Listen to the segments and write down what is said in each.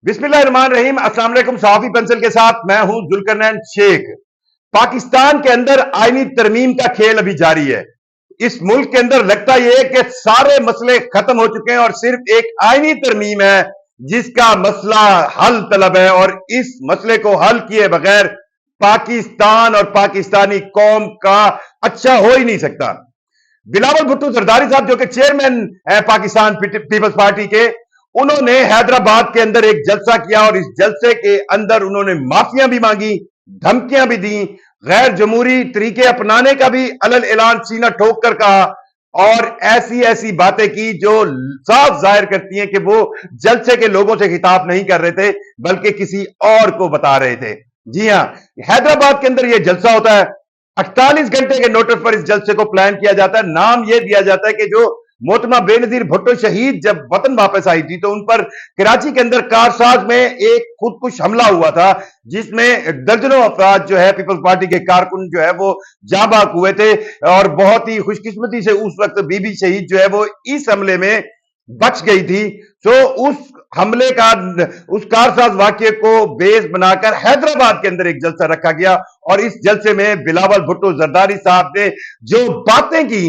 बिस्मिल्लाहिर्रहमानिर्रहीम। अस्सलाम वालेकुम। सहाफी पेंसिल के साथ मैं हूं जुल्करनैन शेख। पाकिस्तान के अंदर आईनी तरमीम का खेल अभी जारी है। इस मुल्क के अंदर लगता यह है कि सारे मसले खत्म हो चुके हैं और सिर्फ एक आईनी तरमीम है जिसका मसला हल तलब है, और इस मसले को हल किए बगैर पाकिस्तान और पाकिस्तानी कौम का अच्छा हो ही नहीं सकता। बिलावल भुट्टो जरदारी साहब, जो कि चेयरमैन है पाकिस्तान पीपल्स पार्टी के, उन्होंने हैदराबाद के अंदर एक जलसा किया और इस जलसे के अंदर उन्होंने माफियां भी मांगी, धमकियां भी दी, गैर जमहूरी तरीके अपनाने का भी अलल ऐलान सीना ठोक कर कहा, और ऐसी ऐसी बातें की जो साफ जाहिर करती हैं कि वो जलसे के लोगों से खिताब नहीं कर रहे थे बल्कि किसी और को बता रहे थे। जी हां, हैदराबाद के अंदर यह जलसा होता है। 48 घंटे के नोटिस पर इस जलसे को प्लान किया जाता है। नाम यह दिया जाता है कि जो मोहतरमा बेनजीर भुट्टो शहीद जब वतन वापस आई थी तो उन पर कराची के अंदर कारसाज में एक खुदकुश हमला हुआ था, जिसमें दर्जनों अफराद जो है पीपल्स पार्टी के कारकुन जो है वो जाबाक हुए थे, और बहुत ही खुशकिस्मती से उस वक्त बीबी शहीद जो है वो इस हमले में बच गई थी। तो उस हमले का, उस कारसाज वाक्य को बेस बनाकर हैदराबाद के अंदर एक जलसा रखा गया, और इस जलसे में बिलावल भुट्टो जरदारी साहब ने जो बातें की,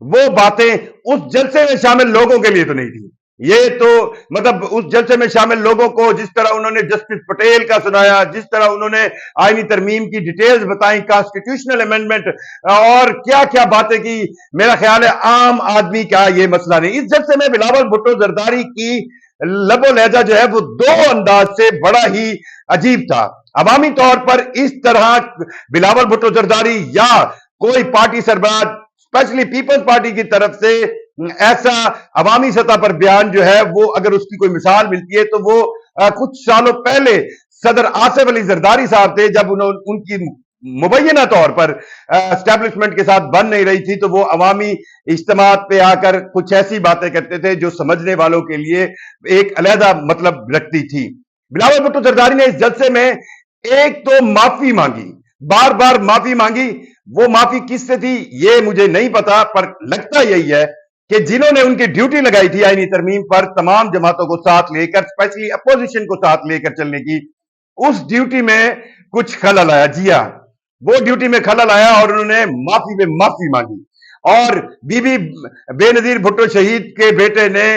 वो बातें उस जलसे में शामिल लोगों के लिए तो नहीं थी। ये तो मतलब उस जलसे में शामिल लोगों को जिस तरह उन्होंने जस्टिस पटेल का सुनाया, जिस तरह उन्होंने आईनी तरमीम की डिटेल्स बताई, कॉन्स्टिट्यूशनल अमेंडमेंट और क्या क्या बातें की, मेरा ख्याल है आम आदमी का ये मसला नहीं। इस जलसे में बिलावल भुट्टो जरदारी की लबो लहजा जो है वो दो अंदाज से बड़ा ही अजीब था। अवामी तौर पर इस तरह बिलावल भुट्टो जरदारी या कोई पार्टी सरबराह, स्पेशली पीपल्स पार्टी की तरफ से ऐसा अवामी सतह पर बयान जो है वो, अगर उसकी कोई मिसाल मिलती है तो वो कुछ सालों पहले सदर आसिफ अली जरदारी साहब थे, जब उनकी मुबैना तौर पर एस्टैब्लिशमेंट के साथ बन नहीं रही थी, तो वो अवामी इज्तिमात पे आकर कुछ ऐसी बातें करते थे जो समझने वालों के लिए एक अलहदा मतलब रखती थी। बिलावल भुट्टो जरदारी ने इस जलसे में एक तो माफी मांगी, बार बार माफी मांगी। वो माफी किससे थी ये मुझे नहीं पता, पर लगता यही है कि जिन्होंने उनकी ड्यूटी लगाई थी आईनी तरमीम पर तमाम जमातों को साथ लेकर, स्पेशली अपोजिशन को साथ लेकर चलने की, उस ड्यूटी में कुछ खलल आया। जी हां, वो ड्यूटी में खलल आया और उन्होंने माफी में माफी मांगी, और बीबी बेनजीर भुट्टो शहीद के बेटे ने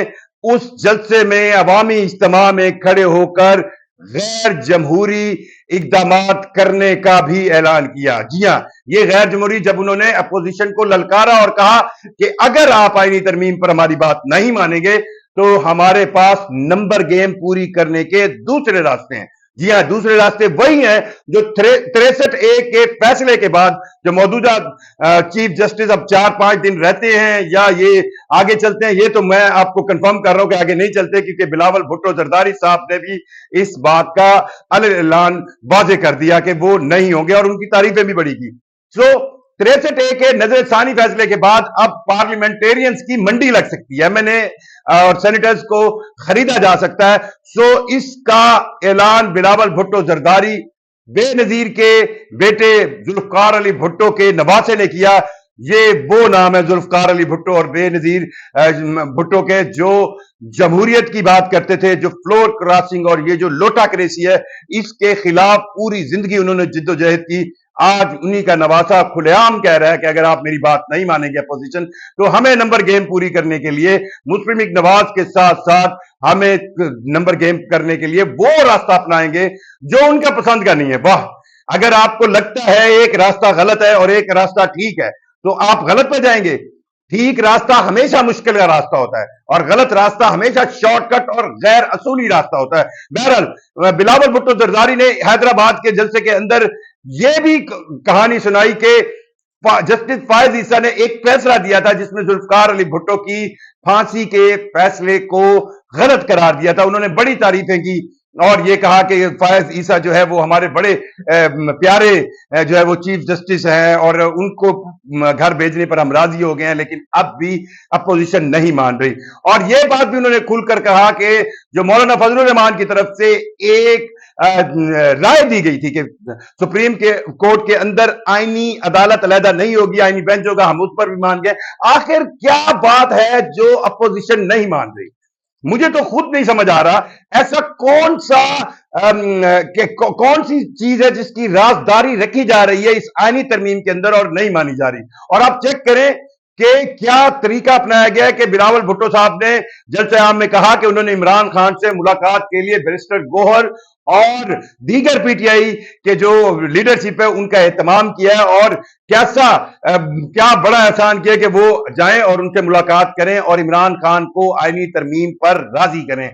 उस जलसे में अवामी इज्तिमा में खड़े होकर गैर जमहूरी इकदामात करने का भी ऐलान किया। जी हां, ये गैर जमहूरी, जब उन्होंने अपोजिशन को ललकारा और कहा कि अगर आप आईनी तरमीम पर हमारी बात नहीं मानेंगे तो हमारे पास नंबर गेम पूरी करने के दूसरे रास्ते हैं। जी हां, दूसरे रास्ते वही हैं जो 63A के फैसले के बाद जो मौजूदा चीफ जस्टिस अब 4-5 दिन रहते हैं या ये आगे चलते हैं, ये तो मैं आपको कंफर्म कर रहा हूं कि आगे नहीं चलते, क्योंकि बिलावल भुट्टो जरदारी साहब ने भी इस बात का ऐलान वाजे कर दिया कि वो नहीं होंगे, और उनकी तारीफें भी बड़ी की। 63A के नजरसानी फैसले के बाद अब पार्लियामेंटेरियंस की मंडी लग सकती है, एमएनए और सेनेटर्स को खरीदा जा सकता है। इसका ऐलान बिलावल भुट्टो जरदारी बेनजीर के बेटे जुल्फकार अली भुट्टो के नवासे ने किया। ये वो नाम है जुल्फकार अली भुट्टो और बेनजीर भुट्टो के, जो जमहूरियत की बात करते थे, जो फ्लोर क्रॉसिंग और ये जो लोटाक्रेसी है, इसके खिलाफ पूरी जिंदगी उन्होंने जिद्दोजहद की। आज उन्हीं का नवासा खुलेआम कह रहा है कि अगर आप मेरी बात नहीं मानेंगे अपोजिशन, तो हमें नंबर गेम पूरी करने के लिए मुस्लिम लीग नवाज के साथ साथ हमें नंबर गेम करने के लिए वो रास्ता अपनाएंगे जो उनका पसंद का नहीं है। वाह, अगर आपको लगता है एक रास्ता गलत है और एक रास्ता ठीक है तो आप गलत पे जाएंगे। ठीक रास्ता हमेशा मुश्किल का रास्ता होता है और गलत रास्ता हमेशा शॉर्टकट और गैर असूली रास्ता होता है। बहरहाल बिलावल भुट्टो जरदारी ने हैदराबाद के जलसे के अंदर यह भी कहानी सुनाई कि जस्टिस फायज ईसा ने एक फैसला दिया था जिसमें जुल्फकार अली भुट्टो की फांसी के फैसले को गलत करार दिया था। उन्होंने बड़ी तारीफें की और ये कहा कि फायज ईसा जो है वो हमारे बड़े प्यारे जो है वो चीफ जस्टिस हैं और उनको घर भेजने पर हम राजी हो गए हैं, लेकिन अब भी अपोजिशन नहीं मान रही। और ये बात भी उन्होंने खुलकर कहा कि जो मौलाना फजलुर रहमान की तरफ से एक राय दी गई थी कि सुप्रीम के कोर्ट के अंदर आईनी अदालत अलहदा नहीं होगी, आईनी बेंच होगा, हम उस पर भी मान गए। आखिर क्या बात है जो अपोजिशन नहीं मान रही? मुझे तो खुद नहीं समझ आ रहा ऐसा कौन सा कौन सी चीज है जिसकी राजदारी रखी जा रही है इस आईनी तरमीम के अंदर और नहीं मानी जा रही। और आप चेक करें कि क्या तरीका अपनाया गया है कि बिलावल भुट्टो साहब ने जलसे आम में कहा कि उन्होंने इमरान खान से मुलाकात के लिए बैरिस्टर गोहर और दीगर पीटीआई के जो लीडरशिप है उनका एहतमाम किया है, और क्या बड़ा एहसान किया कि वो जाएं और उनसे मुलाकात करें और इमरान खान को आईनी तरमीम पर राजी करें।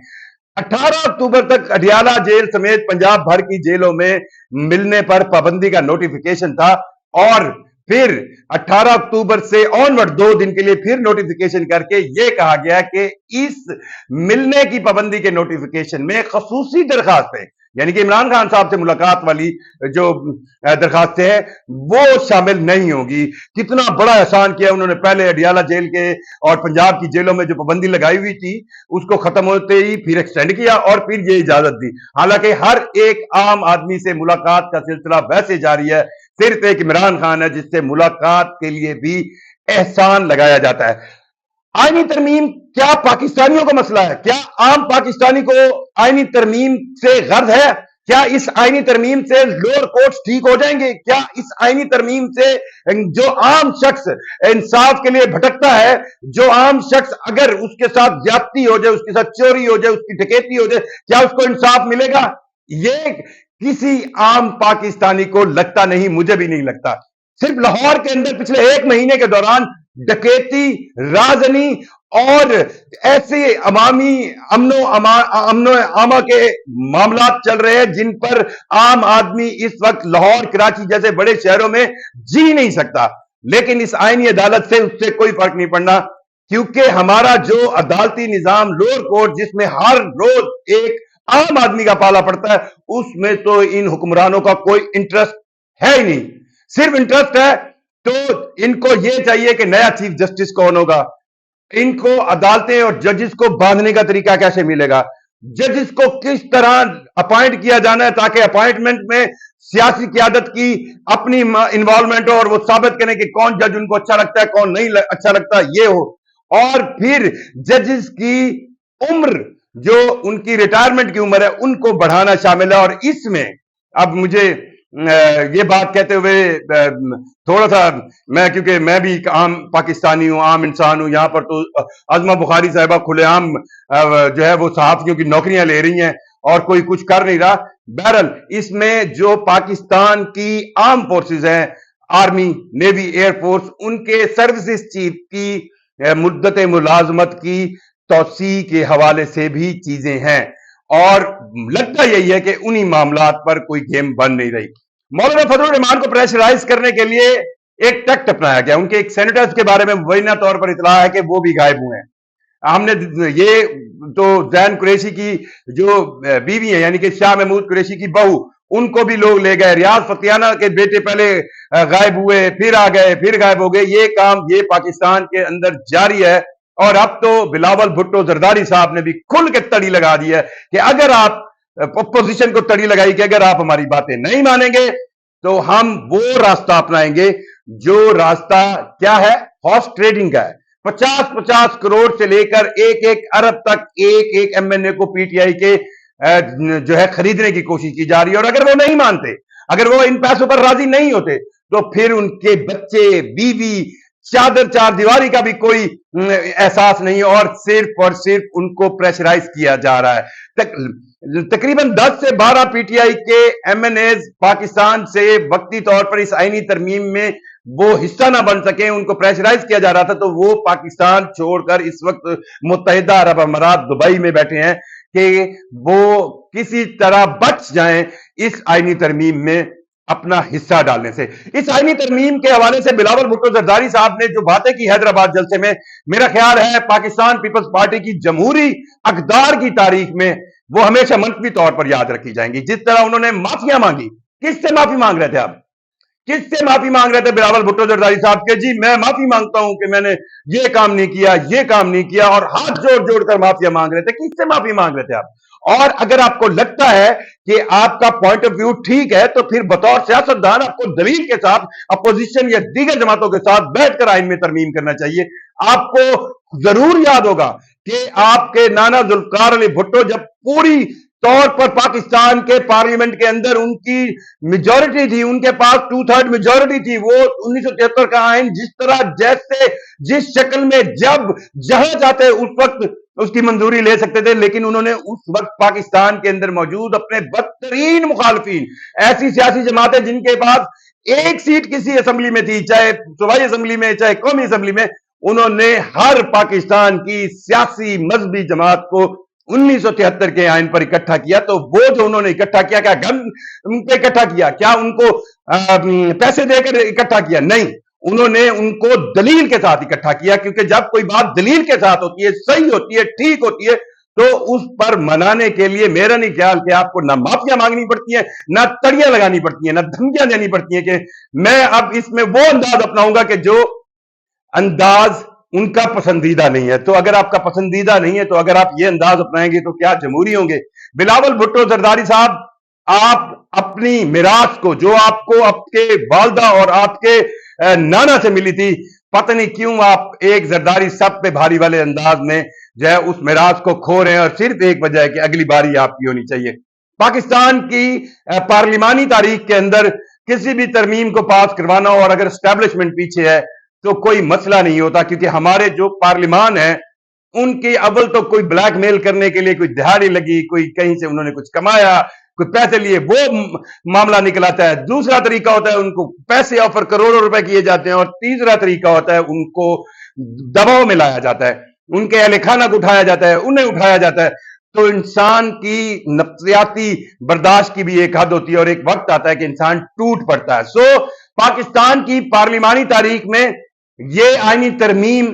18 अक्टूबर तक अडियाला जेल समेत पंजाब भर की जेलों में मिलने पर पाबंदी का नोटिफिकेशन था, और फिर 18 अक्टूबर से ऑनवर्ड 2 दिन के लिए फिर नोटिफिकेशन करके यह कहा गया कि इस मिलने की पाबंदी के नोटिफिकेशन में खसूसी दरखास्तें, यानी कि इमरान खान साहब से मुलाकात वाली जो दरखास्तें हैं वो शामिल नहीं होगी। कितना बड़ा एहसान किया उन्होंने, पहले अडियाला जेल के और पंजाब की जेलों में जो पाबंदी लगाई हुई थी उसको खत्म होते ही फिर एक्सटेंड किया और फिर ये इजाजत दी। हालांकि हर एक आम आदमी से मुलाकात का सिलसिला वैसे जारी है, सिर्फ एक इमरान खान है जिससे मुलाकात के लिए भी एहसान लगाया जाता है। आईनी तरमीम क्या पाकिस्तानियों का मसला है? क्या आम पाकिस्तानी को आईनी तरमीम से गर्ज है? क्या इस आईनी तरमीम से लोअर कोर्ट्स ठीक हो जाएंगे? क्या इस आईनी तरमीम से जो आम शख्स इंसाफ के लिए भटकता है, जो आम शख्स अगर उसके साथ ज्यादती हो जाए, उसके साथ चोरी हो जाए, उसकी डकैती हो जाए, क्या उसको इंसाफ मिलेगा? ये किसी आम पाकिस्तानी को लगता नहीं, मुझे भी नहीं लगता। सिर्फ लाहौर के अंदर पिछले 1 महीने के दौरान डकैती, राजनी और ऐसे अवामी अमनो आमा के मामला चल रहे हैं जिन पर आम आदमी इस वक्त लाहौर, कराची जैसे बड़े शहरों में जी नहीं सकता। लेकिन इस आईनी अदालत से उससे कोई फर्क नहीं पड़ना, क्योंकि हमारा जो अदालती निजाम लोअर कोर्ट जिसमें हर रोज एक आम आदमी का पाला पड़ता है, उसमें तो इन हुक्मरानों का कोई इंटरेस्ट है ही नहीं। सिर्फ इंटरेस्ट है तो इनको यह चाहिए कि नया चीफ जस्टिस कौन होगा, इनको अदालतें और जजेस को बांधने का तरीका कैसे मिलेगा, जजेस को किस तरह अपॉइंट किया जाना है ताकि अपॉइंटमेंट में सियासी क़यादत की अपनी इन्वॉल्वमेंट हो और वो साबित करें कि कौन जज उनको अच्छा लगता है, कौन नहीं अच्छा लगता, ये हो। और फिर जजेस की उम्र, जो उनकी रिटायरमेंट की उम्र है, उनको बढ़ाना शामिल है। और इसमें अब मुझे ये बात कहते हुए थोड़ा सा क्योंकि मैं भी एक आम पाकिस्तानी हूं, आम इंसान हूं, यहां पर तो अज़मा बुखारी साहिबा खुलेआम जो है वो सहाफ़ियों की नौकरियां ले रही हैं और कोई कुछ कर नहीं रहा। बहरहाल इसमें जो पाकिस्तान की आर्म फोर्सेस हैं, आर्मी, नेवी, एयरफोर्स, उनके सर्विसेज चीफ की मुद्दत मुलाजमत की तौसी के हवाले से भी चीजें हैं, और लगता यही है कि उन्हीं मामलात पर कोई गेम बन नहीं रही। मौलाना फजलुर रहमान को प्रेशराइज करने के लिए एक टैक्ट अपनाया गया। उनके एक सेनेटर्स के बारे में मुबैना तौर पर इतला है कि वो भी गायब हुए हैं। हमने ये तो जैन कुरैशी की जो बीवी है, यानी कि शाह महमूद कुरैशी की बहू, उनको भी लोग ले गए। रियाज फतियाना के बेटे पहले गायब हुए, फिर आ गए, फिर गायब हो गए। ये काम ये पाकिस्तान के अंदर जारी है। और अब तो बिलावल भुट्टो जरदारी साहब ने भी खुल के तड़ी लगा दी है कि अगर आप अपोजिशन को तड़ी लगाई कि अगर आप हमारी बातें नहीं मानेंगे तो हम वो रास्ता अपनाएंगे जो रास्ता क्या है, हॉर्स ट्रेडिंग का है। 50-50 करोड़ से लेकर 1-1 अरब तक एक एमएनए को पीटीआई के जो है खरीदने की कोशिश की जा रही है। और अगर वो नहीं मानते, अगर वो इन पैसों पर राजी नहीं होते, तो फिर उनके बच्चे, बीवी, चादर चार दीवारी का भी कोई एहसास नहीं, और सिर्फ उनको प्रेशराइज किया जा रहा है। तकरीबन 10 से 12 पीटीआई के एमएनएज पाकिस्तान से वक्ती तौर पर इस आईनी तरमीम में वो हिस्सा ना बन सके, उनको प्रेशराइज किया जा रहा था, तो वो पाकिस्तान छोड़कर इस वक्त मुत्तहिदा अरब अमारात दुबई में बैठे हैं कि वो किसी तरह बच जाएं इस आईनी तरमीम में अपना हिस्सा डालने से। इस आईनी तरमीम के हवाले से बिलावल भुट्टो जरदारी साहब ने जो बातें की हैदराबाद जलसे में, मेरा ख्याल है पाकिस्तान पीपल्स पार्टी की जमहूरी अकदार की तारीख में वो हमेशा मंतवी तौर पर याद रखी जाएंगी। जिस तरह उन्होंने माफिया मांगी, किससे माफी मांग रहे थे आप, किससे माफी मांग रहे थे बिलावल भुट्टो जरदारी साहब के, जी मैं माफी मांगता हूं कि मैंने ये काम नहीं किया, ये काम नहीं किया, और हाथ जोड़ जोड़ कर माफिया मांग रहे थे। किससे माफी मांग रहे थे आप? और अगर आपको लगता है कि आपका पॉइंट ऑफ व्यू ठीक है, तो फिर बतौर सियासतदान आपको दलील के साथ अपोजिशन या दीगर जमातों के साथ बैठकर आइन में तरमीम करना चाहिए। आपको जरूर याद होगा کہ آپ کے نانا ذوالفقار علی بھٹو جب پوری طور پر پاکستان کے پارلیمنٹ کے اندر ان کی میجورٹی تھی، ان کے پاس 2/3 میجورٹی تھی، وہ 1973 کا آئین جس طرح جیسے جس شکل میں جب جہاں چاہتے اس وقت اس کی منظوری لے سکتے تھے، لیکن انہوں نے اس وقت پاکستان کے اندر موجود اپنے بدترین مخالفین، ایسی سیاسی جماعتیں جن کے پاس ایک سیٹ کسی اسمبلی میں تھی، چاہے صوبائی اسمبلی میں چاہے قومی اسمبلی میں، انہوں نے ہر پاکستان کی سیاسی مذہبی جماعت کو 1973 کے آئین پر اکٹھا کیا۔ تو وہ جو انہوں نے اکٹھا کیا، کیا گن پہ اکٹھا کیا؟ کیا ان کو پیسے دے کر اکٹھا کیا؟ نہیں، انہوں نے ان کو دلیل کے ساتھ اکٹھا کیا، کیونکہ جب کوئی بات دلیل کے ساتھ ہوتی ہے، صحیح ہوتی ہے، ٹھیک ہوتی ہے، تو اس پر منانے کے لیے میرا نہیں خیال کہ آپ کو نہ معافیاں مانگنی پڑتی ہیں، نہ تڑیاں لگانی پڑتی ہیں، نہ دھمکیاں دینی پڑتی ہیں۔ کہ میں اب اس میں وہ انداز اپناؤں گا کہ جو انداز ان کا پسندیدہ نہیں ہے۔ تو اگر آپ کا پسندیدہ نہیں ہے، تو اگر آپ یہ انداز اپنائیں گے تو کیا جمہوری ہوں گے؟ بلاول بھٹو زرداری صاحب، آپ اپنی میراث کو جو آپ کو آپ کے والدہ اور آپ کے نانا سے ملی تھی، پتہ نہیں کیوں آپ ایک زرداری سب پہ بھاری والے انداز میں جو ہے اس میراث کو کھو رہے ہیں، اور صرف ایک وجہ ہے کہ اگلی باری آپ کی ہونی چاہیے۔ پاکستان کی پارلیمانی تاریخ کے اندر کسی بھی ترمیم کو پاس کروانا، اور اگر اسٹیبلشمنٹ پیچھے ہے تو کوئی مسئلہ نہیں ہوتا، کیونکہ ہمارے جو پارلیمان ہیں ان کی اول تو کوئی بلیک میل کرنے کے لیے کوئی دہاڑی لگی، کوئی کہیں سے انہوں نے کچھ کمایا، کوئی پیسے لیے، وہ معاملہ نکل آتا ہے۔ دوسرا طریقہ ہوتا ہے ان کو پیسے آفر کروڑوں روپے کیے جاتے ہیں، اور تیسرا طریقہ ہوتا ہے ان کو دباؤ میں لایا جاتا ہے، ان کے اہل خانہ کو اٹھایا جاتا ہے، انہیں اٹھایا جاتا ہے۔ تو انسان کی نفسیاتی برداشت کی بھی ایک حد ہوتی ہے، اور ایک وقت آتا ہے کہ انسان ٹوٹ پڑتا ہے۔ سو پاکستان کی پارلیمانی تاریخ میں یہ آئینی ترمیم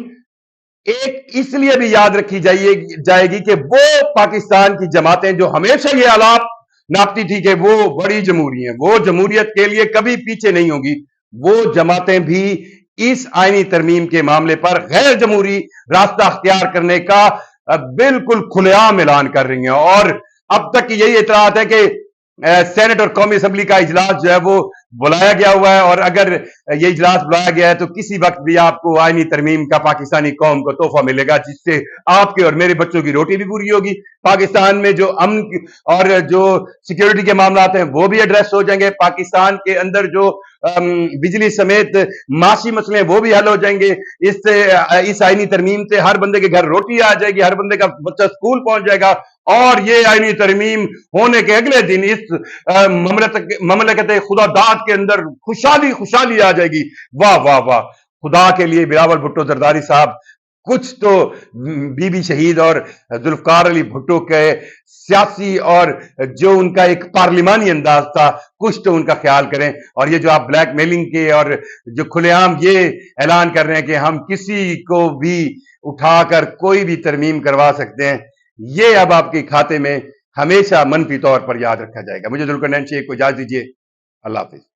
ایک اس لیے بھی یاد رکھی جائے گی کہ وہ پاکستان کی جماعتیں جو ہمیشہ یہ آلاپ ناپتی تھی کہ وہ بڑی جمہوری ہیں، وہ جمہوریت کے لیے کبھی پیچھے نہیں ہوگی، وہ جماعتیں بھی اس آئینی ترمیم کے معاملے پر غیر جمہوری راستہ اختیار کرنے کا بالکل کھلے عام اعلان کر رہی ہیں۔ اور اب تک یہی اطلاعات ہے کہ سینٹ اور قومی اسمبلی کا اجلاس جو ہے وہ بلایا گیا ہوا ہے، اور اگر یہ اجلاس بلایا گیا ہے تو کسی وقت بھی آپ کو آئینی ترمیم کا پاکستانی قوم کو تحفہ ملے گا، جس سے آپ کے اور میرے بچوں کی روٹی بھی پوری ہوگی۔ پاکستان میں جو امن اور جو سیکیورٹی کے معاملات ہیں وہ بھی ایڈریس ہو جائیں گے، پاکستان کے اندر جو بجلی سمیت معاشی مسئلے وہ بھی حل ہو جائیں گے۔ اس آئینی ترمیم سے ہر بندے کے گھر روٹی آ جائے گی، ہر بندے کا بچہ اسکول پہنچ جائے گا، اور یہ آئینی ترمیم ہونے کے اگلے دن اس مملکت خدا داد کے اندر خوشحالی آ جائے گی۔ واہ واہ واہ، خدا کے لیے بلاول بھٹو زرداری صاحب، کچھ تو بی بی شہید اور ذوالفقار علی بھٹو کے سیاسی اور جو ان کا ایک پارلیمانی انداز تھا، کچھ تو ان کا خیال کریں۔ اور یہ جو آپ بلیک میلنگ کے اور جو کھلے عام یہ اعلان کر رہے ہیں کہ ہم کسی کو بھی اٹھا کر کوئی بھی ترمیم کروا سکتے ہیں، یہ اب آپ کے کھاتے میں ہمیشہ منفی طور پر یاد رکھا جائے گا۔ مجھے ذوالقرنین شیخ کو اجازت دیجیے، اللہ حافظ۔